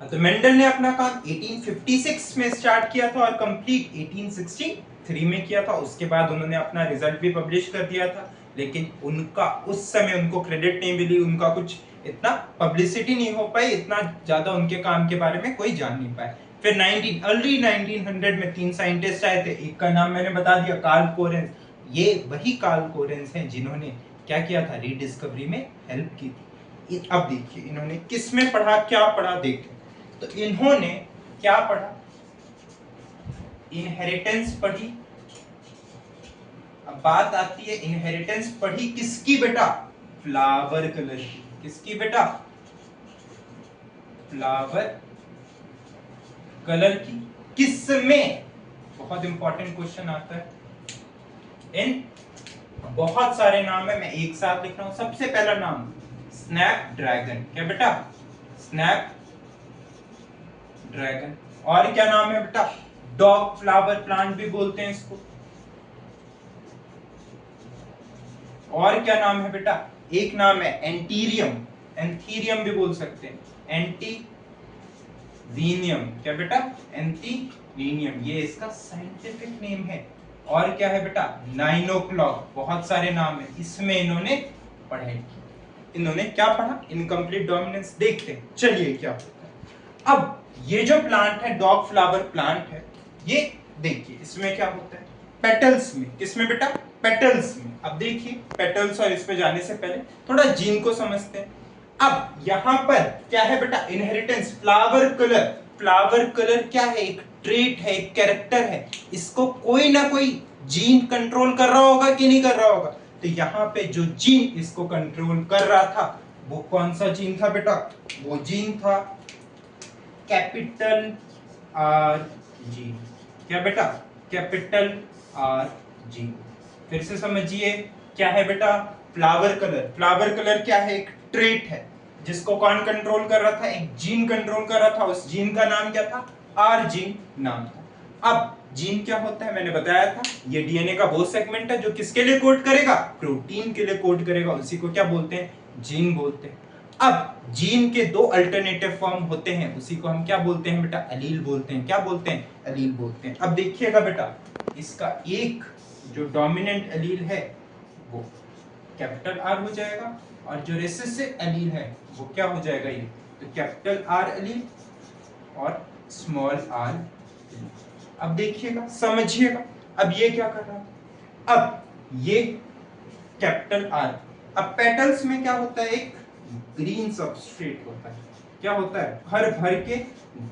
तो मेंडल ने अपना काम 1856 में स्टार्ट किया था और कंप्लीट 1863 में किया था। उसके बाद उन्होंने अपना रिजल्ट भी पब्लिश कर दिया था, लेकिन उनका उस समय उनको क्रेडिट नहीं मिली, उनका कुछ इतना पब्लिसिटी नहीं हो पाई, इतना ज्यादा उनके काम के बारे में कोई जान नहीं पाए। फिर अर्ली 1900 में 3 साइंटिस्ट आए थे। एक का नाम मैंने बता दिया, कार्ल कोरेंस। ये वही कार्ल कोरेंस हैं जिन्होंने क्या किया था, रीडिस्कवरी में हेल्प की थी। अब देखिए इन्होंने किस में पढ़ा, क्या पढ़ा देखिए। तो इन्होंने क्या पढ़ा, इनहेरिटेंस पढ़ी। अब बात आती है इनहेरिटेंस पढ़ी किसकी बेटा, फ्लावर कलर की। किसकी बेटा, फ्लावर कलर की। किसमें, बहुत इंपॉर्टेंट क्वेश्चन आता है। इन बहुत सारे नाम है, मैं एक साथ लिख रहा हूं। सबसे पहला नाम स्नैप ड्रैगन। क्या बेटा, स्नैप ड्रैगन। और क्या नाम है बेटा, डॉग फ्लावर प्लांट भी बोलते हैं इसको। और क्या नाम है बेटा, एक नाम है एंटीरियम, एंथीरियम भी बोल सकते हैं, एंटीरीनियम। क्या बेटा, एंथीरीनियम, ये इसका साइंटिफिक नेम है। और क्या है बेटा, 9 o'clock। बहुत सारे नाम है, इसमें इन्होंने पढ़ाई की। इन्होंने क्या पढ़ा, इनकम्प्लीट डोमिनेंस। देखते हैं चलिए क्या होता है। अब ये जो प्लांट है, डॉग फ्लावर प्लांट है, ये देखिए इसमें क्या होता है, पेटल्स में। किसमें बेटा, पेटल्स में। अब देखिए पेटल्स, और इस पे जाने से पहले थोड़ा जीन को समझते हैं। अब यहां पर क्या है बेटा, inheritance, flower colour. Flower colour क्या है, एक ट्रेट है, एक कैरेक्टर है। इसको कोई ना कोई जीन कंट्रोल कर रहा होगा कि नहीं कर रहा होगा। तो यहाँ पे जो जीन इसको कंट्रोल कर रहा था, वो कौन सा जीन था बेटा, वो जीन था कैपिटल आर जी। क्या बेटा, कैपिटल आर जी। फिर से समझिए क्या है बेटा, फ्लावर कलर। फ्लावर कलर क्या है, एक ट्रेट है जिसको कौन कंट्रोल कर रहा था, एक जीन कंट्रोल कर रहा था। उस जीन का नाम क्या था, आर जीन नाम था। अब जीन क्या होता है, मैंने बताया था, ये डीएनए का वो सेगमेंट है जो किसके लिए कोड करेगा, प्रोटीन के लिए कोड करेगा। उसी को क्या बोलते हैं, जीन बोलते हैं। अब जीन के दो अल्टरनेटिव फॉर्म होते हैं, उसी को हम क्या बोलते हैं बेटा, एलील बोलते हैं। क्या बोलते हैं, एलील बोलते हैं। अब देखिएगा बेटा, इसका एक जो डोमिनेंट एलील है वो कैपिटल आर हो जाएगा, और जो रिसेसिव एलील है वो क्या हो जाएगा, ये तो कैपिटल आर एलील और स्मॉल आर एलील। अब देखिएगा, समझिएगा। अब ये क्या कर रहा है, अब ये कैपिटल आर। अब पेटल्स में क्या होता है, एक ग्रीन सबस्ट्रेट होता है। क्या होता है, भर भर के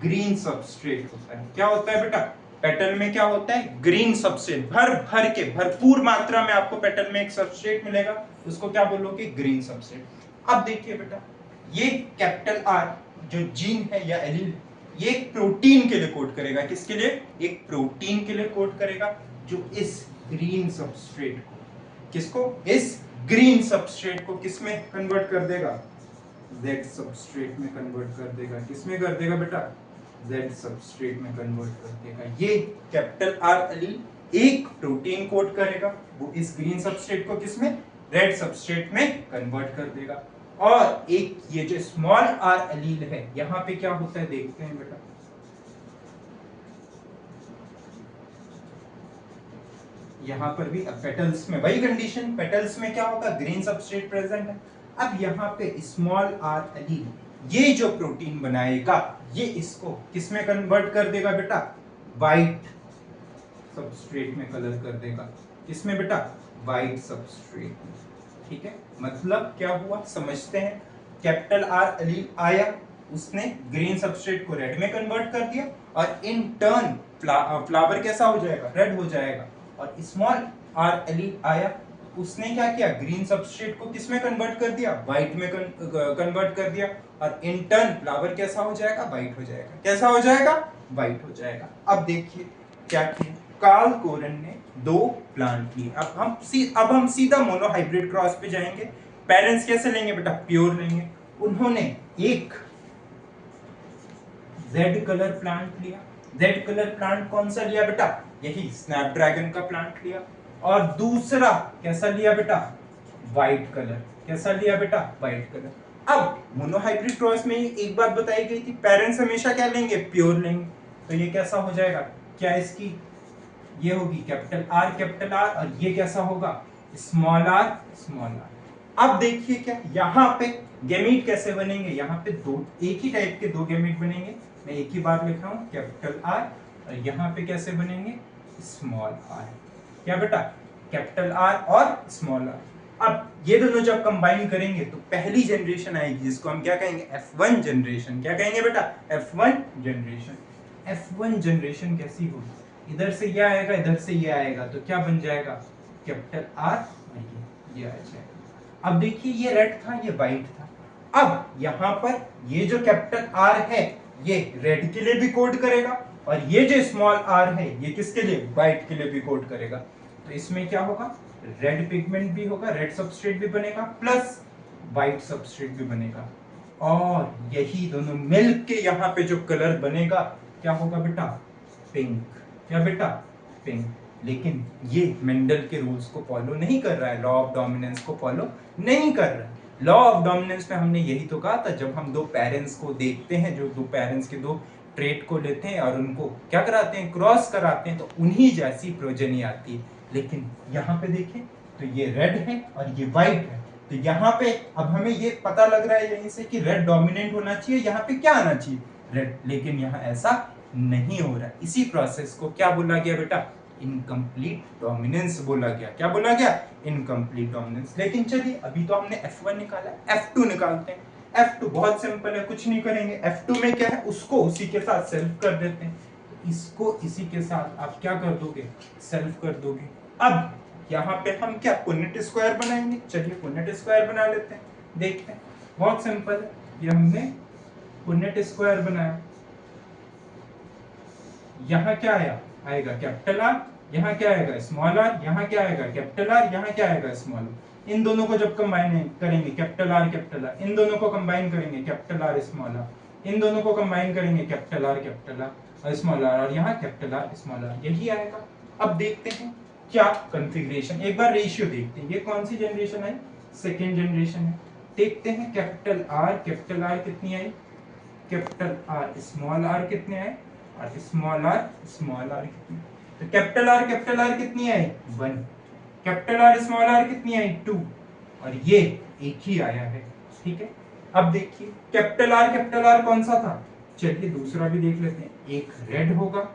ग्रीन सबस्ट्रेट होता है। क्या होता है बेटा, पेटल में क्या होता है, ग्रीन सबस्ट्रेट। भर भर के, भरपूर मात्रा में आपको पेटल में एक सबस्ट्रेट मिलेगा, उसको क्या बोलोगे, ग्रीन सबस्ट्रेट। अब देखिए बेटा, ये कैपिटल आर जो जीन है या एलील, ये एक प्रोटीन के लिए कोड करेगा। किसके लिए, एक प्रोटीन के लिए कोड करेगा, जो इस ग्रीन सबस्ट्रेट को, किसको, इस ग्रीन सबस्ट्रेट को किसमें कन्वर्ट कर देगा, Z सबस्ट्रेट में कन्वर्ट कर देगा। किसमें कर देगा बेटा, Z सबस्ट्रेट में कन्वर्ट कर देगा। ये कैपिटल आर एलील एक प्रोटीन कोड करेगा, वो इस ग्रीन सबस्ट्रेट को किसमें, रेड सबस्ट्रेट में कन्वर्ट कर देगा। और एक ये जो स्मॉल आर एलील है, यहां पे क्या होता है देखते हैं बेटा। यहां पर भी पेटल्स में वही कंडीशन, पेटल्स में क्या होगा, ग्रीन सबस्ट्रेट प्रेजेंट है। अब यहाँ पे स्मॉल आर एलील ये जो प्रोटीन बनाएगा, ये इसको किसमें कन्वर्ट कर देगा बेटा, वाइट सबस्ट्रेट में कलर कर देगा। किसमें बेटा, वाइट सबस्ट्रेट में। ठीक है, मतलब क्या हुआ समझते हैं। कैपिटल आर एलील आया, उसने ग्रीन सबस्ट्रेट को रेड में कन्वर्ट कर दिया, और इन टर्न फ्लावर कैसा हो जाएगा, रेड हो जाएगा। और स्मॉल आर एलील आया, उसने क्या किया, ग्रीन सबस्ट्रेट को किसमें कन्वर्ट कर दिया, व्हाइट में कन्वर्ट कर दिया, और इन टर्न फ्लावर कैसा हो जाएगा, व्हाइट हो जाएगा। कैसा हो जाएगा, व्हाइट हो जाएगा। अब देखिए क्या किया, कार्ल कोरेन ने दो प्लांट लिए। अब हम सीधा मोनोहाइब्रिड क्रॉस पे जाएंगे। पेरेंट्स कैसे लेंगे बेटा, प्योर लेंगे। उन्होंने एक जेड कलर प्लांट लिया। जेड कलर प्लांट कौन सा लिया बेटा, यही स्नैपड्रैगन का प्लांट लिया। और दूसरा कैसा लिया बेटा, व्हाइट कलर। कैसा लिया बेटा, व्हाइट कलर। अब मोनोहाइब्रिड क्रॉस में एक बात बताई गई थी, पेरेंट्स हमेशा क्या लेंगे, प्योर लेंगे। तो ये कैसा हो जाएगा, क्या इसकी ये होगी कैपिटल आर और ये कैसा होगा, स्मॉल आर स्मॉल आर। अब देखिए क्या यहाँ पे गैमीट कैसे बनेंगे, यहाँ पे दो एक ही टाइप के दो गैमीट बनेंगे। मैं एक ही बात लिख रहा हूँ, कैपिटल आर, और यहाँ पे कैसे बनेंगे, स्मॉल आर। क्या बेटा, कैपिटल आर और स्मॉल आर। अब ये दोनों जब कंबाइन करेंगे तो पहली जनरेशन आएगी जिसको हम क्या कहेंगे, F1 जनरेशन। क्या कहेंगे बेटा, F1 जनरेशन। F1 जनरेशन कैसी होगी, इधर से ये आएगा, इधर से ये आएगा, तो क्या बन जाएगा, कैपिटल आर और ये आ जाएगा। अब देखिए ये रेड था, ये व्हाइट था। अब यहाँ पर ये जो कैपिटल आर है ये रेड के लिए भी कोड करेगा, और ये जो स्मॉल आर है ये किसके लिए, व्हाइट के लिए भी कोड करेगा। तो इसमें क्या होगा, रेड पिगमेंट भी होगा, रेड सबस्ट्रेट भी बनेगा, प्लस व्हाइट सबस्ट्रेट भी बनेगा, और यही दोनों मिलके यहाँ पे जो कलर बनेगा क्या होगा बेटा, पिंक। क्या बेटा, पिंक। लेकिन ये मेंडल के रूल्स को फॉलो नहीं कर रहा है, लॉ ऑफ डोमिनेंस को फॉलो नहीं कर रहा है। लॉ ऑफ डोमिनेंस में हमने यही तो कहा था, जब हम दो पेरेंट्स को देखते हैं, जो दो पेरेंट्स के दो ट्रेट को लेते हैं और उनको क्या कराते हैं, क्रॉस कराते हैं, तो उन्हीं जैसी प्रोजेनी आती है। लेकिन यहाँ पे देखें तो ये रेड है और ये व्हाइट है, तो यहाँ पे अब हमें ये पता लग रहा है यहीं से कि रेड डोमिनेंट होना चाहिए, यहाँ पे क्या आना चाहिए, रेड। लेकिन यहाँ ऐसा नहीं हो रहा। इसी प्रोसेस को क्या बोला गया बेटा, इनकम्प्लीट डोमिनेंस बोला गया। क्या बोला गया, इनकम्प्लीट डोमिनेंस। लेकिन चलिए अभी तो हमने F1 निकाला, F2 निकालते हैं। F2 बहुत सिंपल है, कुछ नहीं करेंगे। F2 में क्या है, उसको उसी के साथ सेल्फ कर देते हैं, इसको इसी के साथ आप क्या कर दोगे, सेल्फ कर दोगे। अब यहाँ पे हम क्या पुनेट स्क्वायर बनाएंगे, चलिए पुनेट स्क्वायर बना लेते हैं, देखते हैं। बहुत सिंपल है, ये हमने पुनेट स्क्वायर बनाया। यहाँ क्या आएगा कैपिटल आर, यहाँ क्या आएगा स्मॉल आर, यहाँ क्या आएगा कैपिटल आर, यहाँ क्या आएगा स्मॉल आर। इन दोनों को जब कंबाइन करेंगे कैपिटल आर, इन दोनों को कंबाइन करेंगे कैपिटल आर स्मॉल आर, इन दोनों को कंबाइन करेंगे कैपिटल आर और स्मॉल आर, और यहाँ कैपिटल आर स्मॉल आर, यही आएगा। अब देखते हैं क्या कॉन्फ़िगरेशन, एक बार रेशियो देखते हैं। ये कौन सी जनरेशन आई, सेकेंड जनरेशन है। देखते हैं कैपिटल आर कितनी आई, कैपिटल आर स्मॉल आर कितने आए, और स्मॉल आर कितनी। तो कैपिटल आर कितनी आई, 1। कैपिटल आर स्मॉल आर कितनी आई, 2, और ये एक ही आया है। ठीक है, अब देखिए कैपिटल आर कौन सा था, चलिए दूसरा भी देख लेते हैं। एक रेड होगा,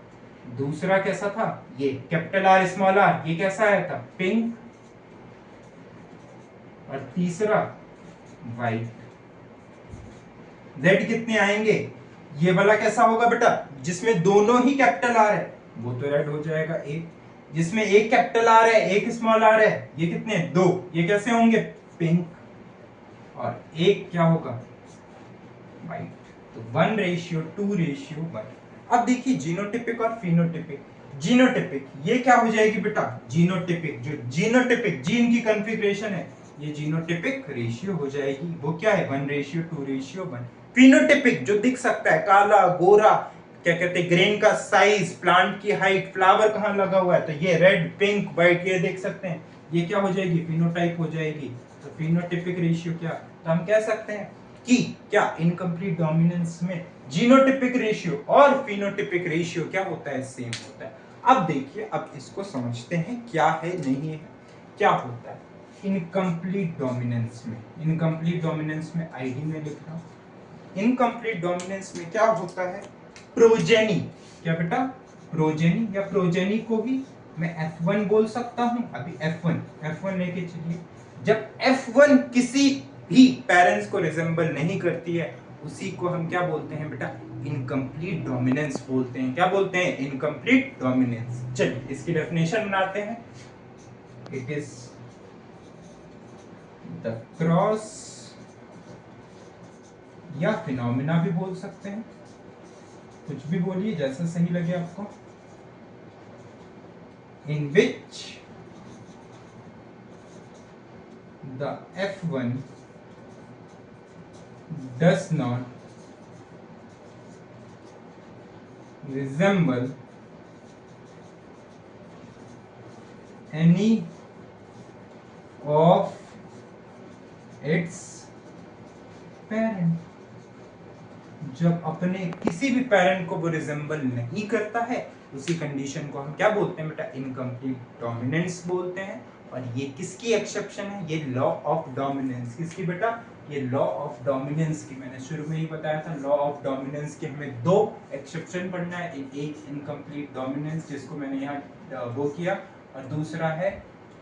दूसरा कैसा था, ये कैपिटल आर स्मॉल आर, ये कैसा आया था, पिंक, और तीसरा व्हाइट। जेड कितने आएंगे, ये वाला कैसा होगा बेटा, जिसमें दोनों ही कैपिटल आर है, वो तो रेड हो जाएगा। एक जिसमें एक कैपिटल आर है एक स्मॉल आर है, ये कितने, 2, ये कैसे होंगे, पिंक, और एक क्या होगा, व्हाइट। तो 1:2:1। अब देखिए जीनोटिपिक और फिनोटिपिक। जीनोटिपिक ये क्या हो जाएगी बेटा, जीनोटिपिक, जो जीनोटिपिक जीन की कॉन्फ़िगरेशन है ये जीनोटिपिक रेशियो हो जाएगी, वो क्या है, 1:2:1। फिनोटिपिक जो दिख सकता है, काला गोरा, क्या कहते हैं, ग्रेन का साइज, प्लांट की हाइट, फ्लावर कहाँ लगा हुआ है, तो ये रेड पिंक व्हाइट ये देख सकते हैं, ये क्या हो जाएगी, फिनोटाइप हो जाएगी। तो फिनोटिपिक रेशियो क्या, तो हम कह सकते हैं कि क्या इनकम्प्लीट डोमिनेंस में जीनोटिपिक रेशियो और फिनोटिपिक रेशियो क्या होता है, सेम होता है। अब देखिए, अब इसको समझते हैं क्या है नहीं है, क्या होता है इनकम्प्लीट डोमिनेंस में। इनकम्प्लीट डोमिनेंस में आईडी में लिख रहा हूं। इनकम्प्लीट डोमिनेंस में क्या होता है, प्रोजेनी। क्या बेटा, प्रोजेनी, या प्रोजेनी को भी मैं F1 बोल सकता हूं। अभी F1 लेके चलिए। जब F1 किसी भी पेरेंट्स को रिजेंबल नहीं करती है, उसी को हम क्या बोलते हैं बेटा, इनकम्प्लीट डोमिनेंस बोलते हैं। क्या बोलते हैं, इनकम्प्लीट डोमिनेंस। चलिए इसकी डेफिनेशन बनाते हैं। इट इज द क्रॉस, या फिनोमिना भी बोल सकते हैं, कुछ भी बोलिए जैसा सही लगे आपको, in which the F1 does not resemble any of its भी पेरेंट को वो रिजेंबल नहीं करता है, उसी कंडीशन को हम क्या बोलते हैं बेटा, इनकम्प्लीट डोमिनेंस बोलते हैं। और ये किसकी एक्सेप्शन है, ये लॉ ऑफ डोमिनेंस, किसकी बेटा, ये लॉ ऑफ डोमिनेंस की। मैंने शुरू में ही बताया था लॉ ऑफ डोमिनेंस के हमें दो एक्सेप्शन पढ़ना है, एक इनकम्प्लीट डोमिनेंस जिसको मैंने यहाँ वो किया, और दूसरा है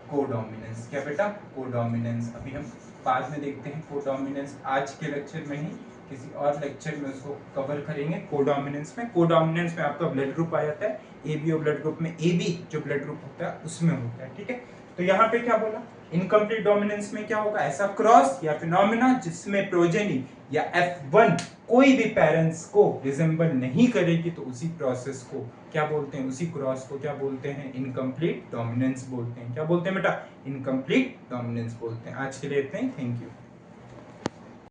कोडोमिनेंस। क्या बेटा, कोडोमिनेंस। अभी हम बाद में देखते हैं कोडोमिनेंस, आज के लेक्चर में ही, किसी और लेक्चर में उसको कवर करेंगे। कोडोमिनेंस में आपका ब्लड ग्रुप आ जाता है, एबी और ब्लड ग्रुप में एबी जो ब्लड ग्रुप होता है उसमें होता है, ठीक है। तो यहाँ पे क्या बोला, इनकम्प्लीट डोमिनेंस में क्या होगा, ऐसा क्रॉस या फिनोमिना जिसमें प्रोजेनी या F1 कोई भी पेरेंट्स को रिजेंबल नहीं करेगी, तो उसी प्रोसेस को क्या बोलते हैं, उसी क्रॉस को क्या बोलते हैं, इनकम्प्लीट डोमिनेंस बोलते हैं। क्या बोलते हैं बेटा, इनकम्प्लीट डोमिनेंस बोलते हैं। आज के लिए इतना ही, थैंक यू।